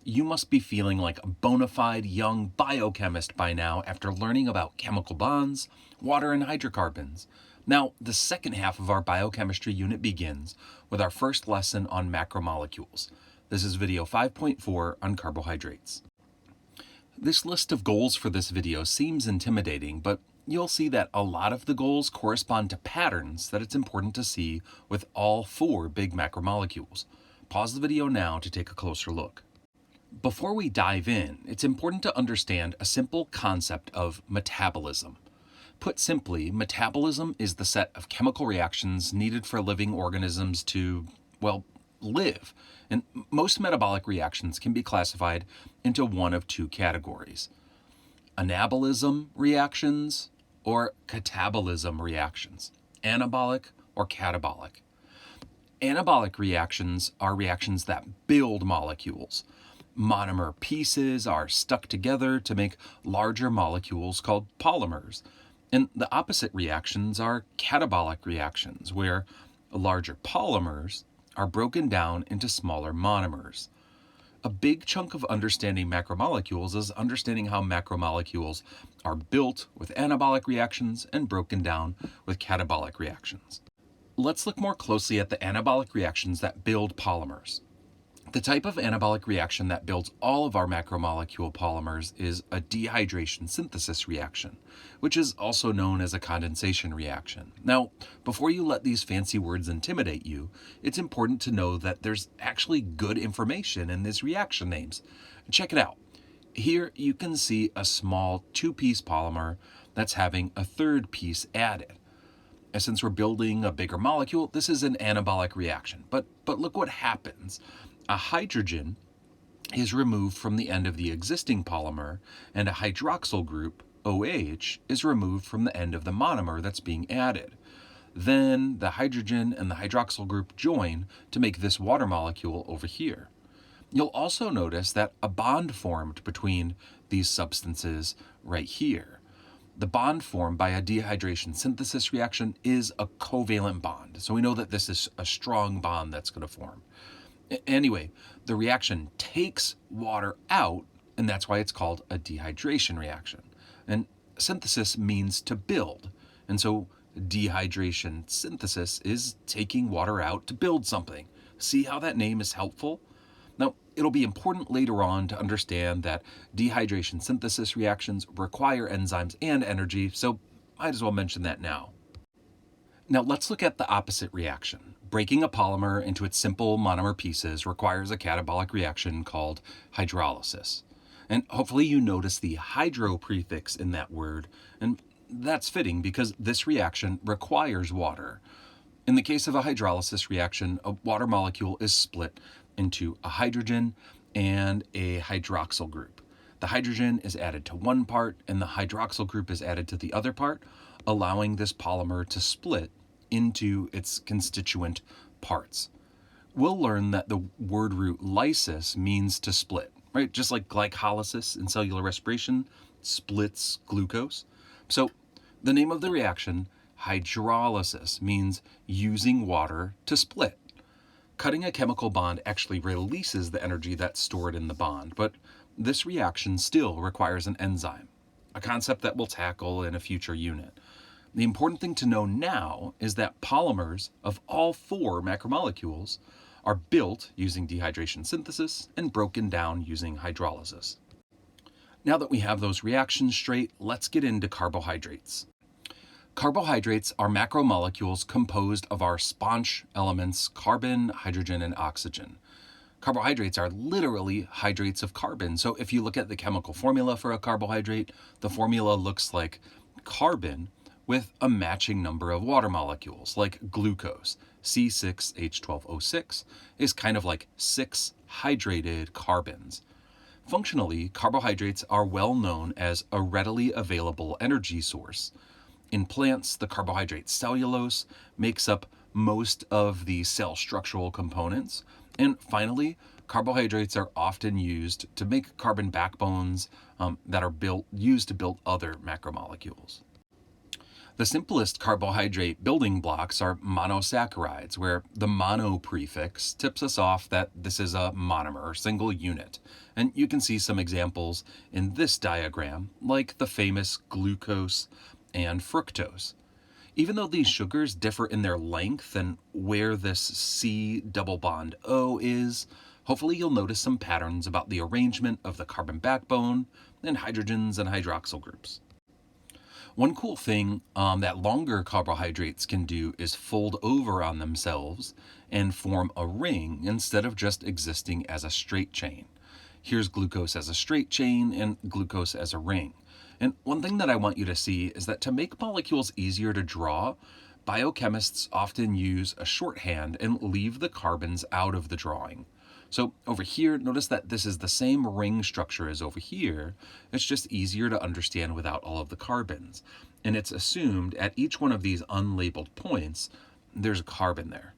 You must be feeling like a bona fide young biochemist by now after learning about chemical bonds, water, and hydrocarbons. Now, the second half of our biochemistry unit begins with our first lesson on macromolecules. This is video 5.4 on carbohydrates. This list of goals for this video seems intimidating, but you'll see that a lot of the goals correspond to patterns that it's important to see with all four big macromolecules. Pause the video now to take a closer look. Before we dive in, it's important to understand a simple concept of metabolism. Put simply, metabolism is the set of chemical reactions needed for living organisms to, live. And most metabolic reactions can be classified into one of two categories: anabolism reactions or catabolism reactions, anabolic or catabolic. Anabolic reactions are reactions that build molecules. Monomer pieces are stuck together to make larger molecules called polymers. And the opposite reactions are catabolic reactions, where larger polymers are broken down into smaller monomers. A big chunk of understanding macromolecules is understanding how macromolecules are built with anabolic reactions and broken down with catabolic reactions. Let's look more closely at the anabolic reactions that build polymers. The type of anabolic reaction that builds all of our macromolecule polymers is a dehydration synthesis reaction, which is also known as a condensation reaction. Now, before you let these fancy words intimidate you, it's important to know that there's actually good information in these reaction names. Check it out. Here you can see a small two-piece polymer that's having a third piece added. And since we're building a bigger molecule, this is an anabolic reaction. But look what happens. A hydrogen is removed from the end of the existing polymer, and a hydroxyl group, OH, is removed from the end of the monomer that's being added. Then the hydrogen and the hydroxyl group join to make this water molecule over here. You'll also notice that a bond formed between these substances right here. The bond formed by a dehydration synthesis reaction is a covalent bond, so we know that this is a strong bond that's going to form. Anyway, the reaction takes water out, and that's why it's called a dehydration reaction. And synthesis means to build, and so dehydration synthesis is taking water out to build something. See how that name is helpful? Now, it'll be important later on to understand that dehydration synthesis reactions require enzymes and energy, so might as well mention that now. Now let's look at the opposite reaction. Breaking a polymer into its simple monomer pieces requires a catabolic reaction called hydrolysis. And hopefully you notice the hydro prefix in that word, and that's fitting because this reaction requires water. In the case of a hydrolysis reaction, a water molecule is split into a hydrogen and a hydroxyl group. The hydrogen is added to one part and the hydroxyl group is added to the other part, allowing this polymer to split into its constituent parts. We'll learn that the word root lysis means to split, right? Just like glycolysis in cellular respiration splits glucose. So the name of the reaction, hydrolysis, means using water to split. Cutting a chemical bond actually releases the energy that's stored in the bond, but this reaction still requires an enzyme, a concept that we'll tackle in a future unit. The important thing to know now is that polymers of all four macromolecules are built using dehydration synthesis and broken down using hydrolysis. Now that we have those reactions straight, let's get into carbohydrates. Carbohydrates are macromolecules composed of our sponge elements carbon, hydrogen, and oxygen. Carbohydrates are literally hydrates of carbon. So if you look at the chemical formula for a carbohydrate, the formula looks like carbon with a matching number of water molecules, like glucose. C6H12O6 is kind of like 6 hydrated carbons. Functionally, carbohydrates are well known as a readily available energy source. In plants, the carbohydrate cellulose makes up most of the cell structural components. And finally, carbohydrates are often used to make carbon backbones that are used to build other macromolecules. The simplest carbohydrate building blocks are monosaccharides, where the mono prefix tips us off that this is a monomer, single unit. And you can see some examples in this diagram, like the famous glucose and fructose. Even though these sugars differ in their length and where this C double bond O is, hopefully you'll notice some patterns about the arrangement of the carbon backbone and hydrogens and hydroxyl groups. One cool thing that longer carbohydrates can do is fold over on themselves and form a ring instead of just existing as a straight chain. Here's glucose as a straight chain and glucose as a ring. And one thing that I want you to see is that to make molecules easier to draw, biochemists often use a shorthand and leave the carbons out of the drawing. So over here, notice that this is the same ring structure as over here. It's just easier to understand without all of the carbons. And it's assumed at each one of these unlabeled points, there's a carbon there.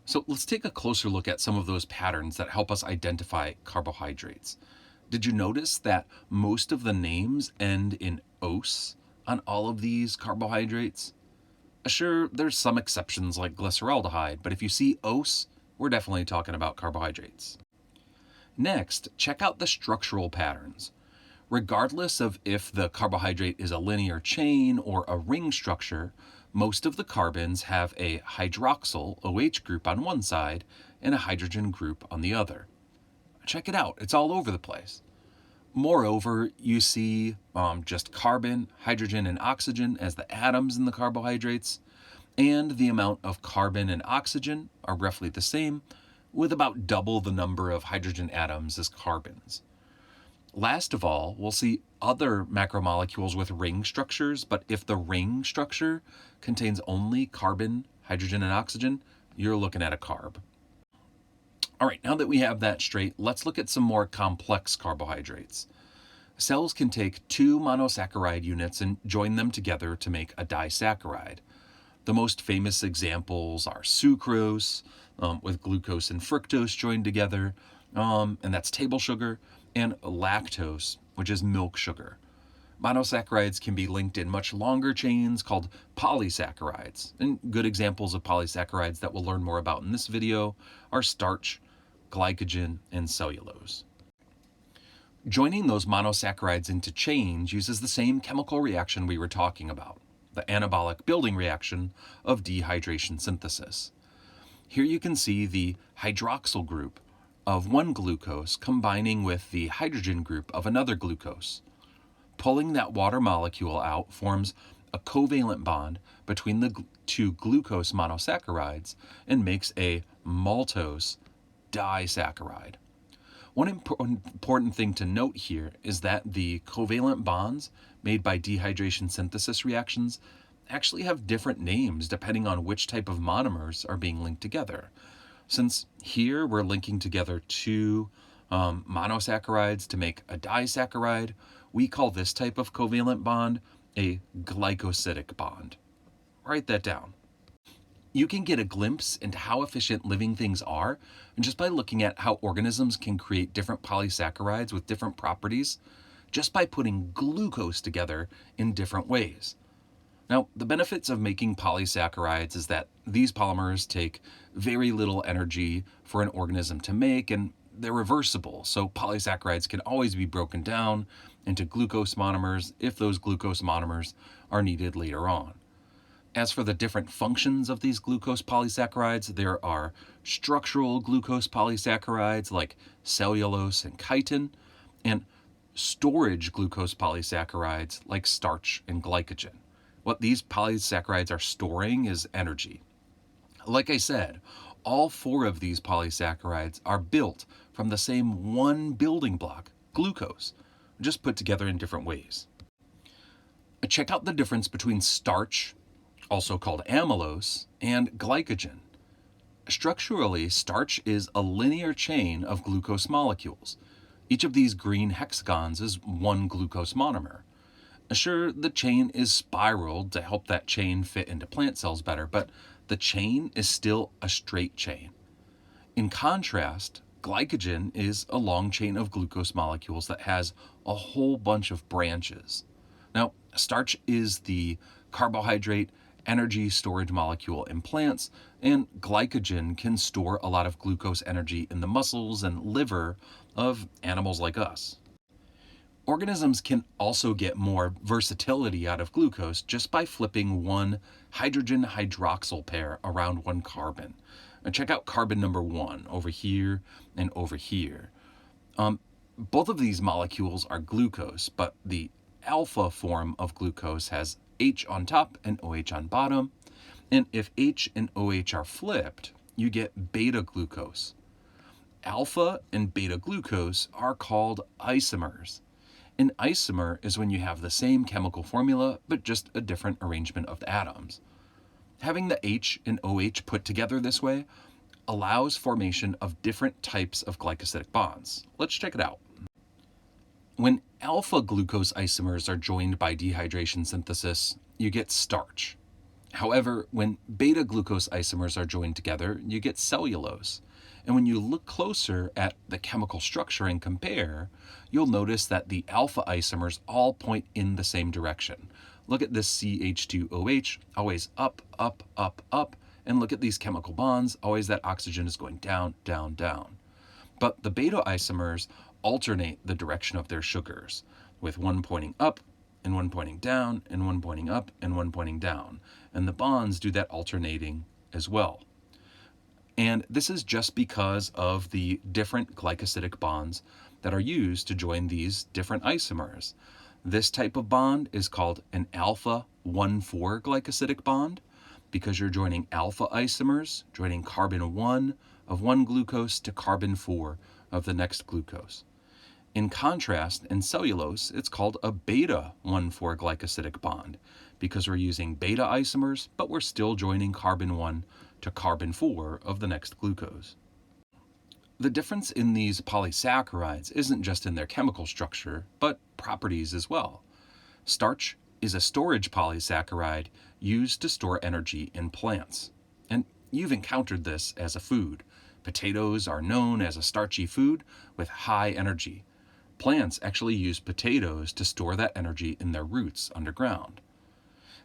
So let's take a closer look at some of those patterns that help us identify carbohydrates. Did you notice that most of the names end in ose on all of these carbohydrates? Sure, there's some exceptions like glyceraldehyde, but if you see ose, we're definitely talking about carbohydrates. Next, check out the structural patterns. Regardless of if the carbohydrate is a linear chain or a ring structure, most of the carbons have a hydroxyl OH group on one side and a hydrogen group on the other. Check it out, it's all over the place. Moreover, you see just carbon, hydrogen, and oxygen as the atoms in the carbohydrates, and the amount of carbon and oxygen are roughly the same, with about double the number of hydrogen atoms as carbons. Last of all, we'll see other macromolecules with ring structures, but if the ring structure contains only carbon, hydrogen, and oxygen, you're looking at a carb. All right, now that we have that straight, let's look at some more complex carbohydrates. Cells can take two monosaccharide units and join them together to make a disaccharide. The most famous examples are sucrose, with glucose and fructose joined together, and that's table sugar, and lactose, which is milk sugar. Monosaccharides can be linked in much longer chains called polysaccharides, and good examples of polysaccharides that we'll learn more about in this video are starch, glycogen, and cellulose. Joining those monosaccharides into chains uses the same chemical reaction we were talking about, the anabolic building reaction of dehydration synthesis. Here you can see the hydroxyl group of one glucose combining with the hydrogen group of another glucose. Pulling that water molecule out forms a covalent bond between the two glucose monosaccharides and makes a maltose disaccharide. One important thing to note here is that the covalent bonds made by dehydration synthesis reactions actually have different names depending on which type of monomers are being linked together. Since here we're linking together two monosaccharides to make a disaccharide, we call this type of covalent bond a glycosidic bond. Write that down. You can get a glimpse into how efficient living things are just by looking at how organisms can create different polysaccharides with different properties just by putting glucose together in different ways. Now, the benefits of making polysaccharides is that these polymers take very little energy for an organism to make, and they're reversible, so polysaccharides can always be broken down into glucose monomers if those glucose monomers are needed later on. As for the different functions of these glucose polysaccharides, there are structural glucose polysaccharides like cellulose and chitin, and storage glucose polysaccharides like starch and glycogen. What these polysaccharides are storing is energy. Like I said, all four of these polysaccharides are built from the same one building block, glucose, just put together in different ways. Check out the difference between starch, also called amylose, and glycogen. Structurally, starch is a linear chain of glucose molecules. Each of these green hexagons is one glucose monomer. Sure, the chain is spiraled to help that chain fit into plant cells better, but the chain is still a straight chain. In contrast, glycogen is a long chain of glucose molecules that has a whole bunch of branches. Now, starch is the carbohydrate, energy storage molecule in plants, and glycogen can store a lot of glucose energy in the muscles and liver of animals like us. Organisms can also get more versatility out of glucose just by flipping one hydrogen hydroxyl pair around one carbon. And check out carbon number 1 over here and over here. Both of these molecules are glucose, but the alpha form of glucose has H on top and OH on bottom. And if H and OH are flipped, you get beta glucose. Alpha and beta glucose are called isomers. An isomer is when you have the same chemical formula, but just a different arrangement of the atoms. Having the H and OH put together this way allows formation of different types of glycosidic bonds. Let's check it out. When alpha glucose isomers are joined by dehydration synthesis, you get starch. However, when beta glucose isomers are joined together, you get cellulose. And when you look closer at the chemical structure and compare, you'll notice that the alpha isomers all point in the same direction. Look at this CH2OH, always up, up, up, up, and look at these chemical bonds, always that oxygen is going down, down, down. But the beta isomers alternate the direction of their sugars, with one pointing up, and one pointing down, and one pointing up, and one pointing down. And the bonds do that alternating as well. And this is just because of the different glycosidic bonds that are used to join these different isomers. This type of bond is called an alpha 1,4 glycosidic bond because you're joining alpha isomers, joining carbon 1 of one glucose to carbon 4 of the next glucose. In contrast, in cellulose, it's called a beta 1,4 glycosidic bond because we're using beta isomers, but we're still joining carbon 1 to carbon 4 of the next glucose. The difference in these polysaccharides isn't just in their chemical structure, but properties as well. Starch is a storage polysaccharide used to store energy in plants. And you've encountered this as a food. Potatoes are known as a starchy food with high energy. Plants actually use potatoes to store that energy in their roots underground.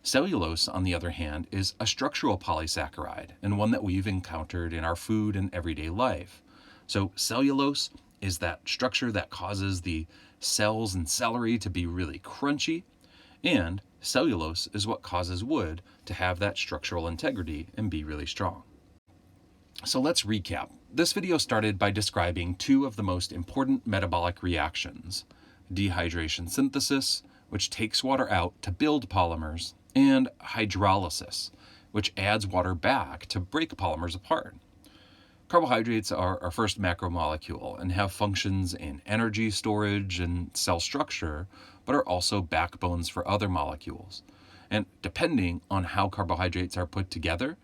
Cellulose, on the other hand, is a structural polysaccharide and one that we've encountered in our food and everyday life. So cellulose is that structure that causes the cells in celery to be really crunchy, and cellulose is what causes wood to have that structural integrity and be really strong. So let's recap. This video started by describing two of the most important metabolic reactions: dehydration synthesis, which takes water out to build polymers, and hydrolysis, which adds water back to break polymers apart. Carbohydrates are our first macromolecule and have functions in energy storage and cell structure, but are also backbones for other molecules. And depending on how carbohydrates are put together,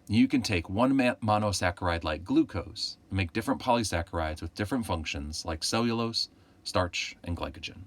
you can take one monosaccharide like glucose and make different polysaccharides with different functions like cellulose, starch, and glycogen.